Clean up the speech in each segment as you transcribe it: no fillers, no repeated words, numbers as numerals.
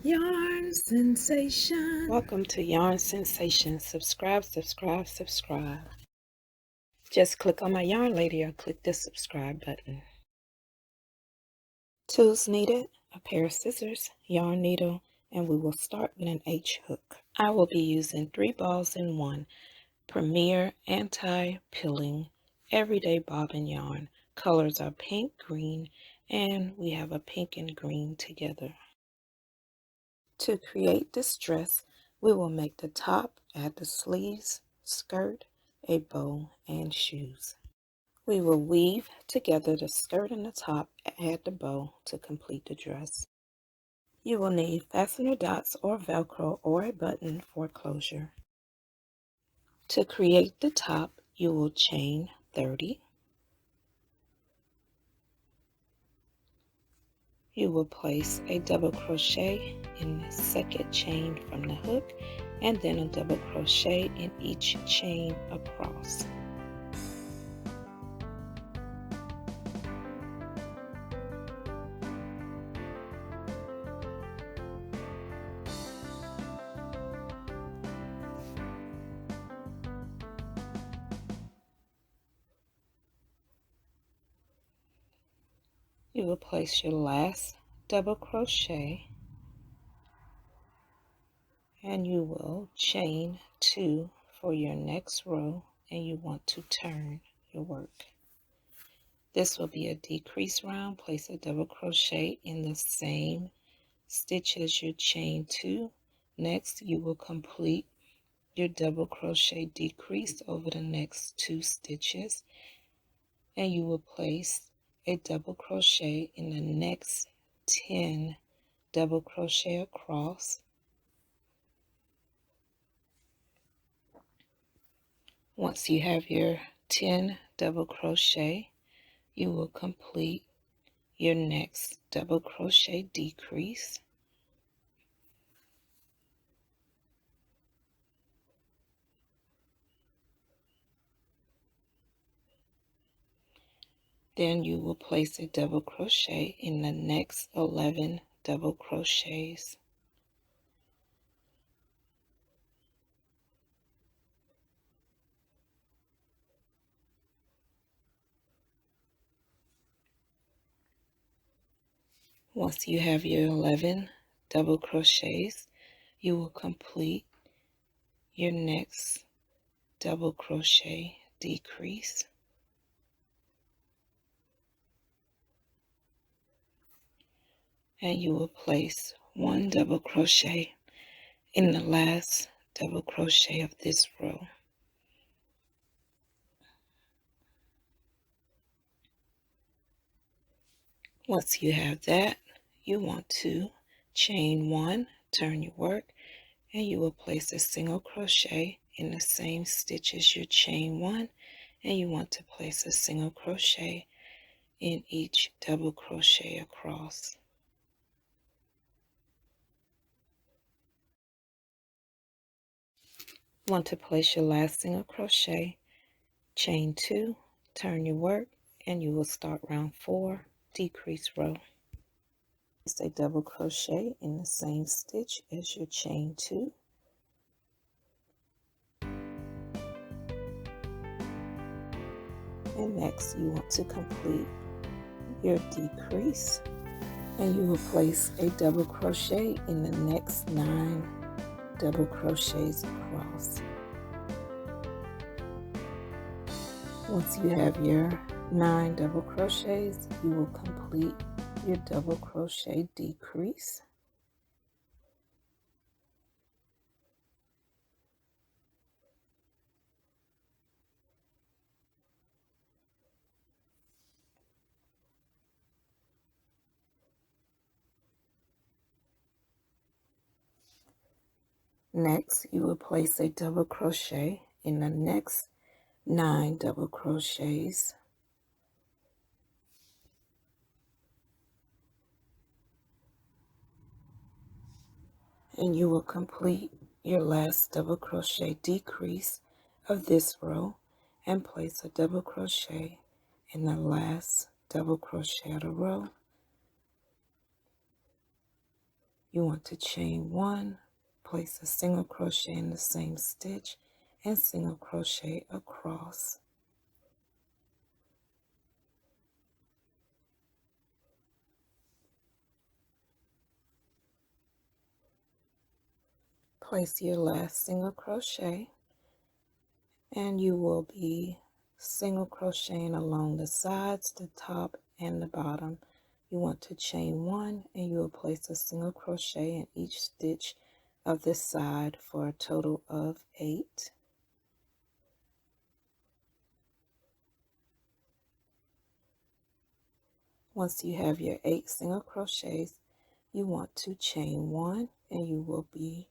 Yarn Sensation. Welcome to Yarn Sensation. Subscribe. Just click on my yarn lady or click the subscribe button. Tools needed: a pair of scissors, yarn needle, and we will start with an H hook. I will be using 3 balls in 1 Premier Anti-Pilling Everyday Bobbin yarn. Colors are pink, green, and we have a pink and green together. To create this dress, we will make the top, add the sleeves, skirt, a bow, and shoes. We will weave together the skirt and the top, add the bow to complete the dress. You will need fastener dots or Velcro or a button for closure. To create the top, you will chain 30. You will place a double crochet in the second chain from the hook and then a double crochet in each chain across. You will place your last double crochet and you will chain 2 for your next row, and you want to turn your work. This will be a decrease round. Place a double crochet in the same stitch as your chain 2. Next, you will complete your double crochet decrease over the next 2 stitches, and you will place a double crochet in the next 10 double crochet across. Once you have your 10 double crochet, you will complete your next double crochet decrease. Then you will place a double crochet in the next 11 double crochets. Once you have your 11 double crochets, you will complete your next double crochet decrease. And you will place 1 double crochet in the last double crochet of this row. Once you have that, you want to chain 1, turn your work, and you will place a single crochet in the same stitch as your chain 1, and you want to place a single crochet in each double crochet across. Want to place your last single crochet, chain 2, turn your work, and you will start round 4, decrease row. Place a double crochet in the same stitch as your chain 2. And next you want to complete your decrease, and you will place a double crochet in the next 9 double crochets across. Once you have your 9 double crochets, you will complete your double crochet decrease. Next, you will place a double crochet in the next 9 double crochets. And you will complete your last double crochet decrease of this row and place a double crochet in the last double crochet of the row. you want to chain 1, place a single crochet in the same stitch, and single crochet across. Place your last single crochet, and you will be single crocheting along the sides, the top, and the bottom. You want to chain 1, and you will place a single crochet in each stitch of this side for a total of 8. Once you have your 8 single crochets, you want to chain 1, and you will be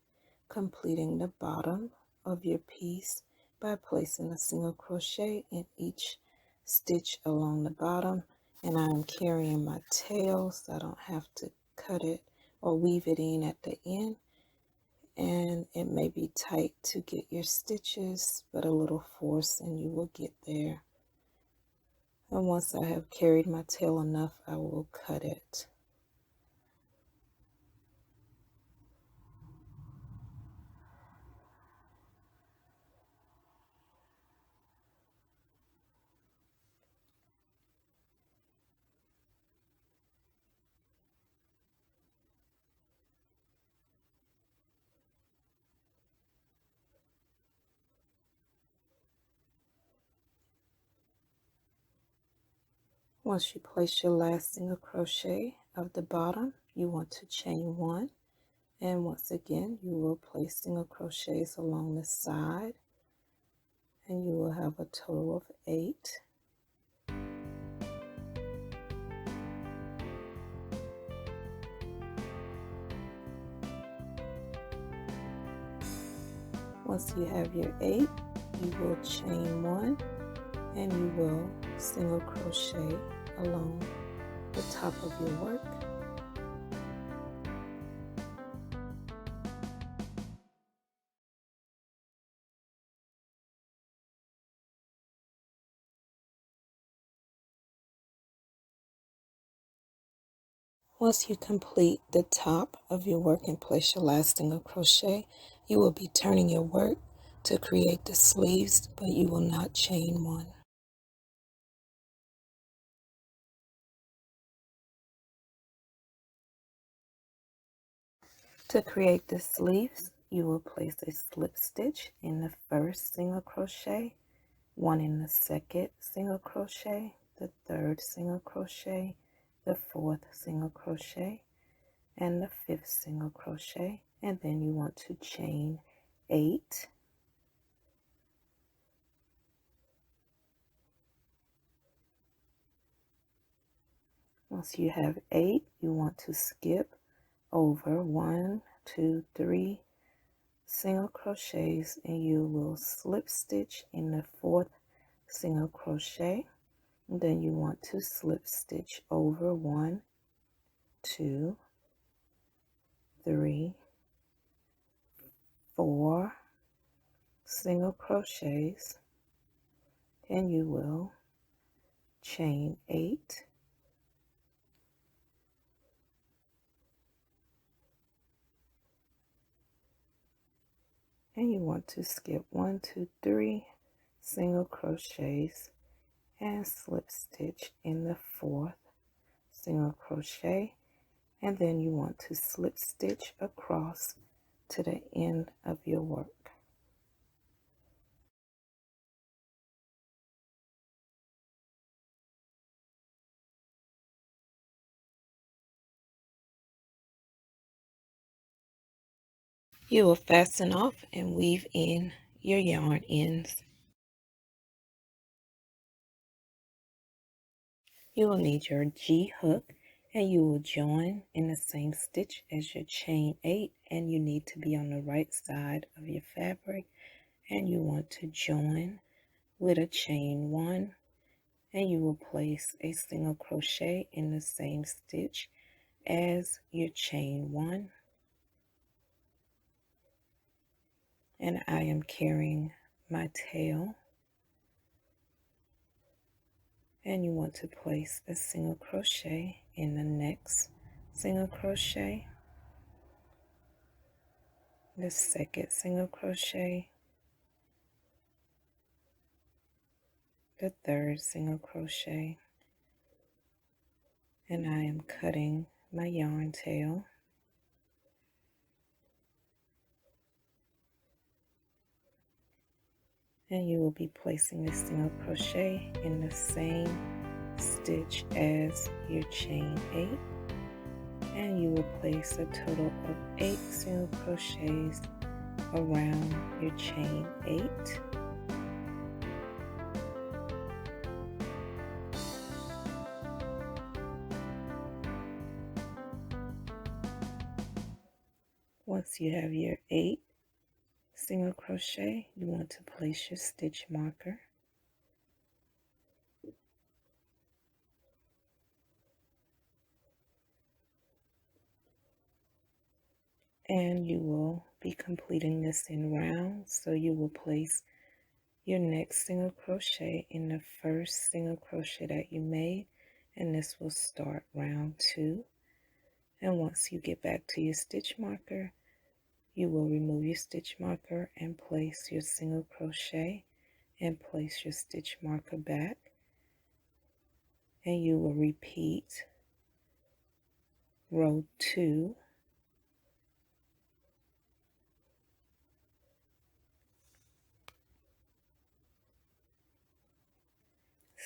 completing the bottom of your piece by placing a single crochet in each stitch along the bottom. And I'm carrying my tail so I don't have to cut it or weave it in at the end, and it may be tight to get your stitches, but a little force and you will get there. And once I have carried my tail enough, I will cut it. Once you place your last single crochet of the bottom, you want to chain 1, and once again you will place single crochets along the side, and you will have a total of 8. Once you have your 8, you will chain 1, and you will single crochet along the top of your work. Once you complete the top of your work and place your last single crochet, you will be turning your work to create the sleeves, but you will not chain 1. To create the sleeves, you will place a slip stitch in the first single crochet, 1 in the second single crochet, the third single crochet, the fourth single crochet, and the fifth single crochet, and then you want to chain 8. Once you have 8, you want to skip over 1, 2, 3 single crochets, and you will slip stitch in the fourth single crochet. And then you want to slip stitch over 1, 2, 3, 4 single crochets, and you will chain 8. And you want to skip 1, 2, 3 single crochets and slip stitch in the fourth single crochet, and then you want to slip stitch across to the end of your work. You will fasten off and weave in your yarn ends. You will need your G hook, and you will join in the same stitch as your chain 8, and you need to be on the right side of your fabric, and you want to join with a chain 1, and you will place a single crochet in the same stitch as your chain 1. And I am carrying my tail, and you want to place a single crochet in the next single crochet, the second single crochet, the third single crochet, and I am cutting my yarn tail. And you will be placing a single crochet in the same stitch as your chain 8, and you will place a total of 8 single crochets around your chain 8. Once you have your 8 single crochet, you want to place your stitch marker. And you will be completing this in rounds, so you will place your next single crochet in the first single crochet that you made, and this will start round 2. And once you get back to your stitch marker, you will remove your stitch marker and place your single crochet and place your stitch marker back, and you will repeat row 2.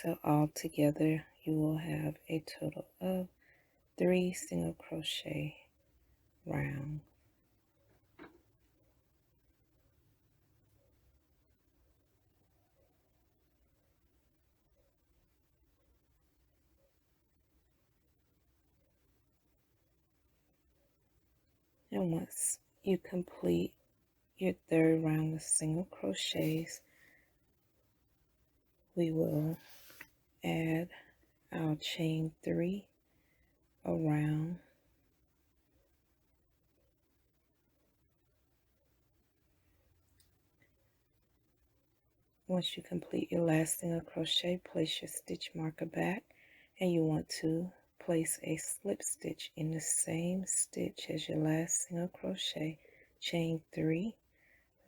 So all together you will have a total of 3 single crochet rounds. And once you complete your third round of single crochets, we will add our chain 3 around. Once you complete your last single crochet, place your stitch marker back, and you want to place a slip stitch in the same stitch as your last single crochet, chain 3,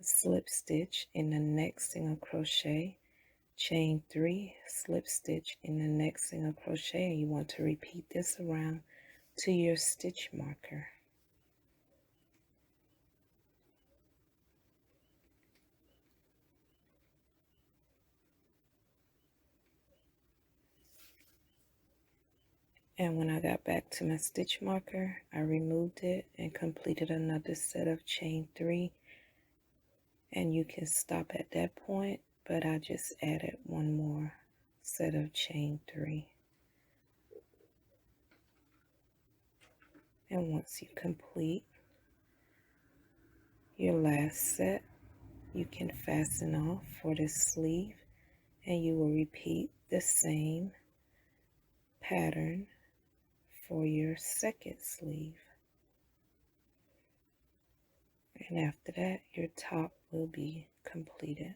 slip stitch in the next single crochet, chain 3, slip stitch in the next single crochet, and you want to repeat this around to your stitch marker. And when I got back to my stitch marker, I removed it and completed another set of chain 3. And you can stop at that point, but I just added one more set of chain 3. And once you complete your last set, you can fasten off for the sleeve, and you will repeat the same pattern for your second sleeve. And after that, your top will be completed.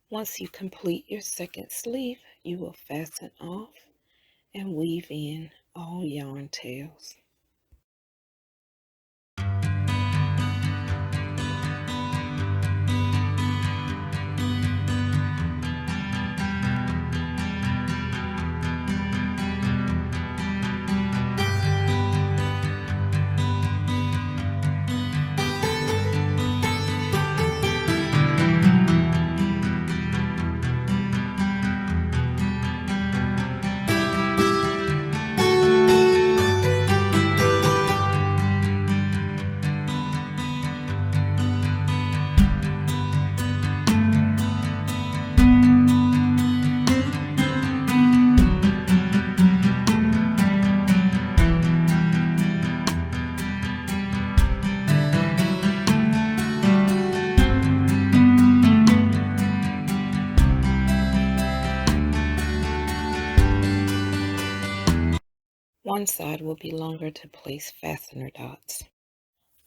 Once you complete your second sleeve, you will fasten off and weave in all yarn tails. One side will be longer to place fastener dots.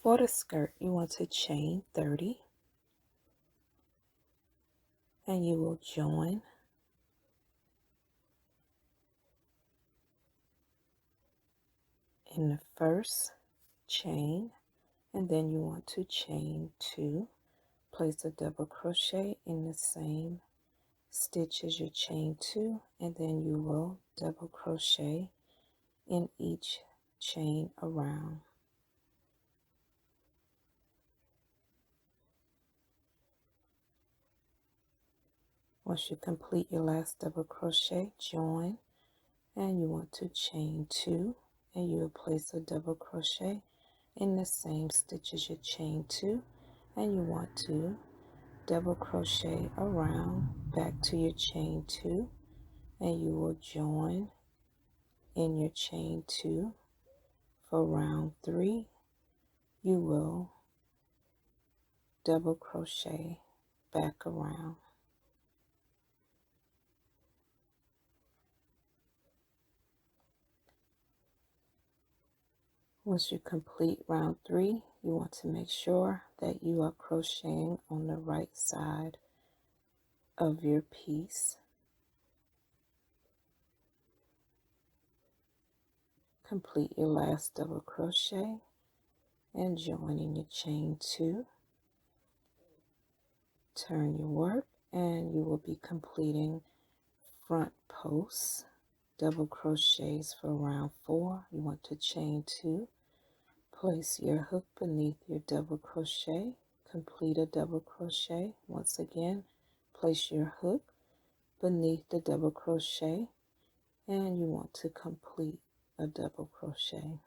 For the skirt, you want to chain 30, and you will join in the first chain, and then you want to chain 2, place a double crochet in the same stitch as your chain 2, and then you will double crochet in each chain around. Once you complete your last double crochet, join, and you want to chain 2, and you will place a double crochet in the same stitch as your chain 2, and you want to double crochet around back to your chain 2, and you will join in your chain 2. For round 3, you will double crochet back around. Once you complete round 3, you want to make sure that you are crocheting on the right side of your piece. Complete your last double crochet and join in your chain 2. Turn your work, and you will be completing front posts, double crochets for round 4. You want to chain 2, place your hook beneath your double crochet, complete a double crochet. Once again, place your hook beneath the double crochet, and you want to complete a double crochet.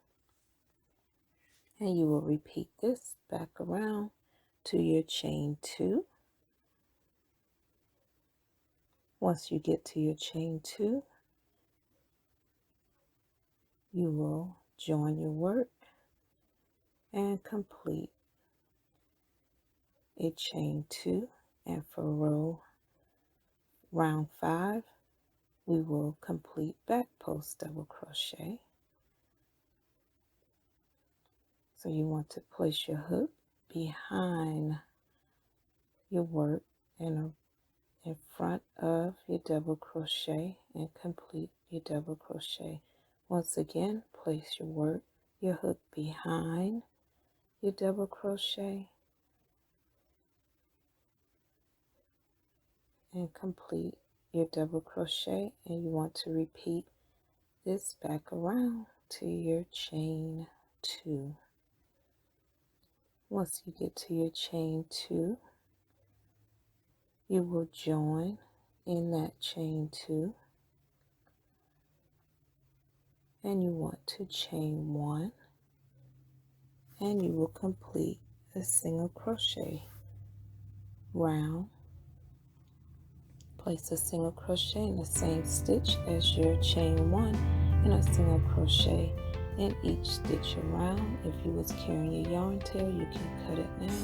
And you will repeat this back around to your chain 2. Once you get to your chain 2, you will join your work and complete a chain 2. And for round 5, we will complete back post double crochet. So you want to place your hook behind your work and in front of your double crochet and complete your double crochet. Once again, place your hook behind your double crochet and complete your double crochet, and you want to repeat this back around to your chain 2. Once you get to your chain 2, you will join in that chain 2, and you want to chain 1, and you will complete a single crochet round. Place a single crochet in the same stitch as your chain 1 and a single crochet in each stitch around. If you was carrying your yarn tail, you can cut it now.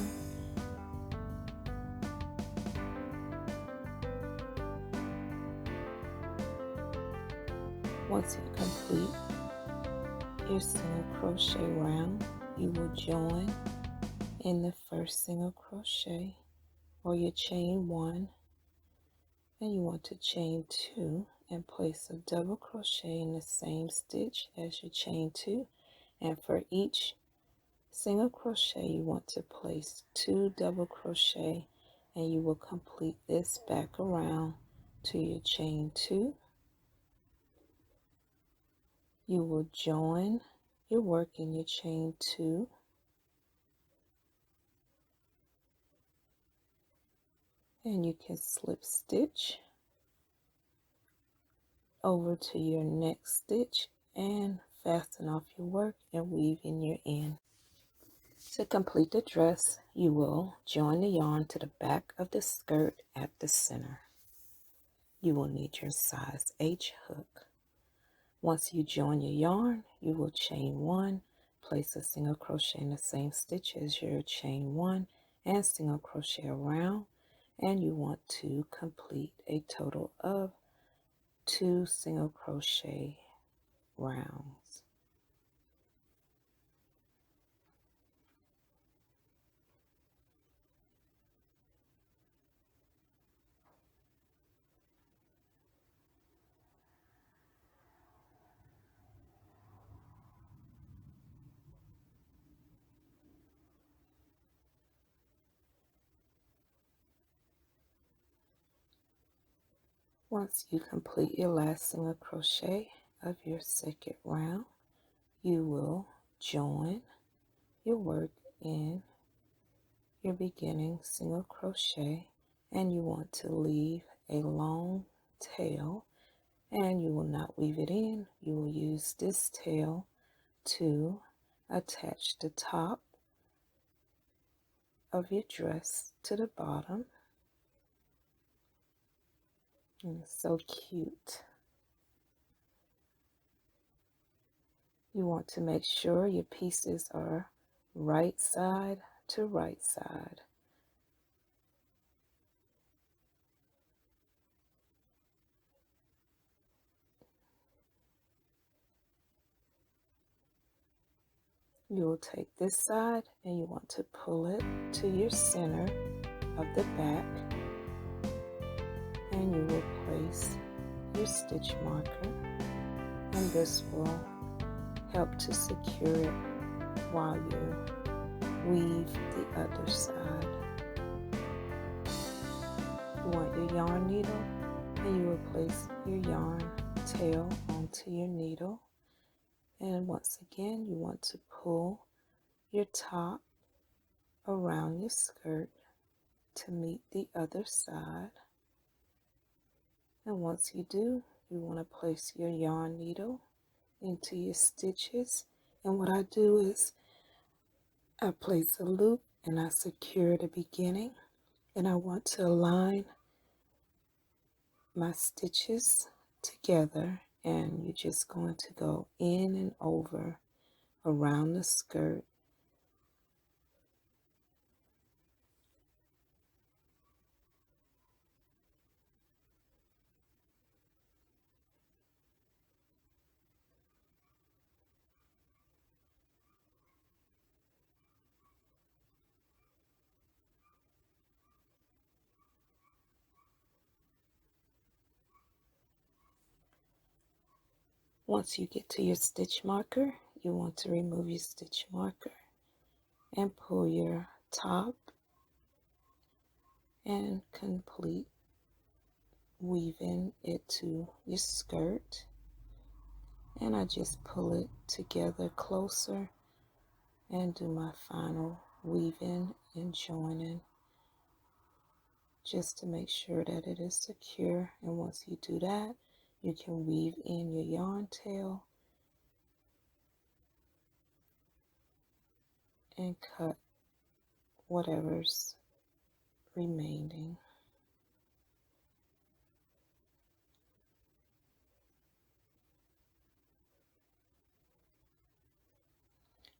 Once you complete your single crochet round, you will join in the first single crochet or your chain 1, and you want to chain 2 and place a double crochet in the same stitch as your chain 2, and for each single crochet you want to place 2 double crochet, and you will complete this back around to your chain 2. You will join your work in your chain 2, and you can slip stitch over to your next stitch and fasten off your work and weave in your end. To complete the dress, you will join the yarn to the back of the skirt at the center. You will need your size H hook. Once you join your yarn, you will chain 1, place a single crochet in the same stitch as your chain 1 and single crochet around, and you want to complete a total of 2 single crochet rounds. Once you complete your last single crochet of your second round, you will join your work in your beginning single crochet, and you want to leave a long tail, and you will not weave it in. You will use this tail to attach the top of your dress to the bottom. And it's so cute. You want to make sure your pieces are right side to right side. You will take this side and you want to pull it to your center of the back, and you will place your stitch marker, and this will help to secure it while you weave the other side. You want your yarn needle, and you will place your yarn tail onto your needle, and once again you want to pull your top around your skirt to meet the other side. And once you do, you want to place your yarn needle into your stitches, and what I do is I place a loop and I secure the beginning, and I want to align my stitches together, and you're just going to go in and over around the skirt. Once you get to your stitch marker, you want to remove your stitch marker and pull your top and complete weaving it to your skirt. And I just pull it together closer and do my final weaving and joining just to make sure that it is secure. And once you do that, you can weave in your yarn tail and cut whatever's remaining.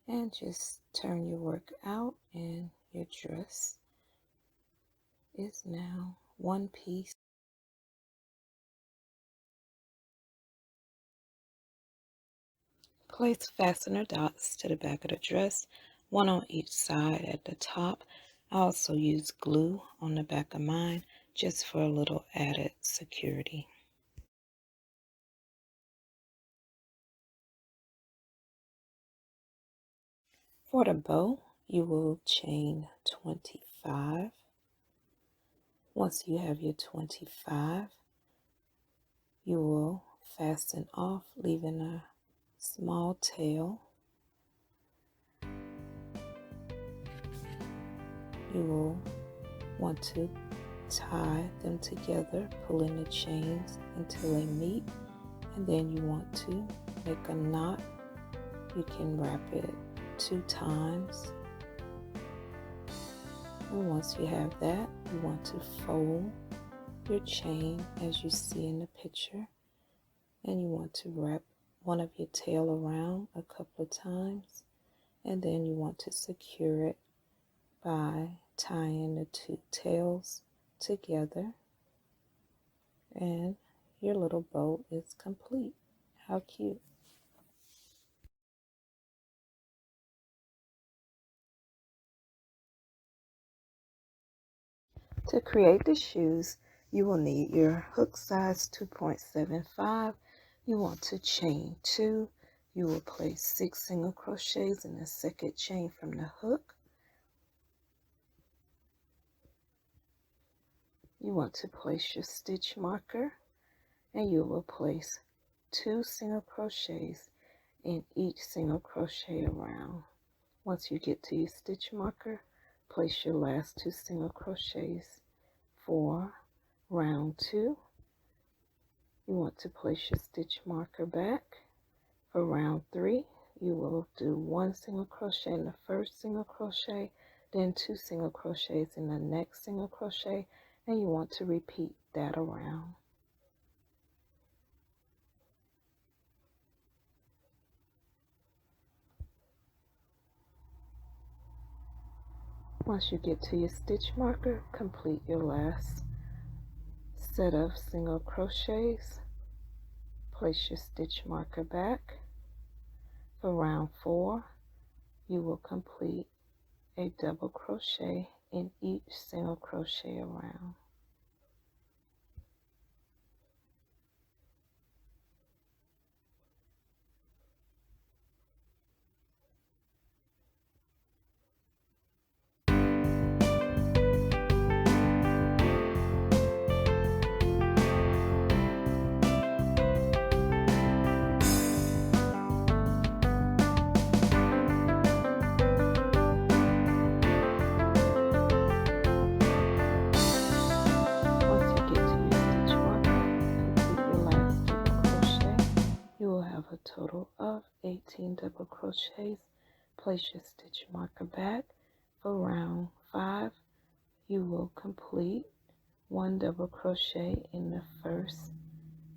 And just turn your work out, and your dress is now one piece. Place fastener dots to the back of the dress, one on each side at the top. I also use glue on the back of mine just for a little added security. For the bow, you will chain 25. Once you have your 25, you will fasten off, leaving a small tail. You will want to tie them together, pulling the chains until they meet, and then you want to make a knot. You can wrap it 2 times, and once you have that, you want to fold your chain as you see in the picture, and you want to wrap one of your tail around a couple of times, and then you want to secure it by tying the 2 tails together, and your little bow is complete. How cute. To create the shoes, you will need your hook size 2.75. You want to chain 2. You will place 6 single crochets in the second chain from the hook. You want to place your stitch marker and you will place 2 single crochets in each single crochet around. Once you get to your stitch marker, place your last 2 single crochets for round 2. You want to place your stitch marker back. For round 3, you will do 1 single crochet in the first single crochet, then 2 single crochets in the next single crochet, and you want to repeat that around. Once you get to your stitch marker, complete your last set of single crochets. Place your stitch marker back. For round 4, you will complete a double crochet in each single crochet around. A total of 18 double crochets. Place your stitch marker back. For round 5, you will complete 1 double crochet in the first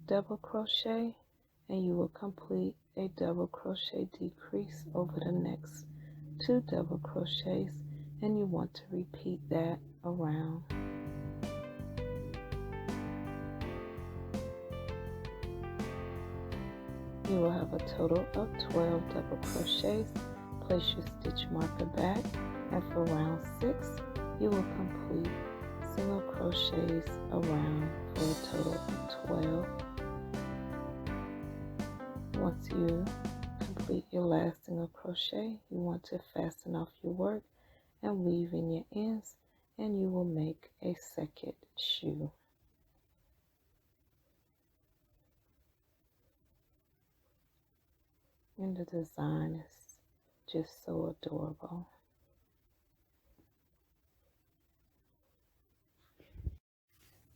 double crochet, and you will complete a double crochet decrease over the next 2 double crochets, and you want to repeat that around. You will have a total of 12 double crochets. Place your stitch marker back, and for round 6, you will complete single crochets around for a total of 12. Once you complete your last single crochet, you want to fasten off your work and weave in your ends, and you will make a second shoe. And the design is just so adorable.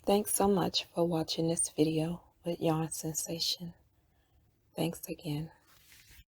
Thanks so much for watching this video with Yarn Sensation. Thanks again.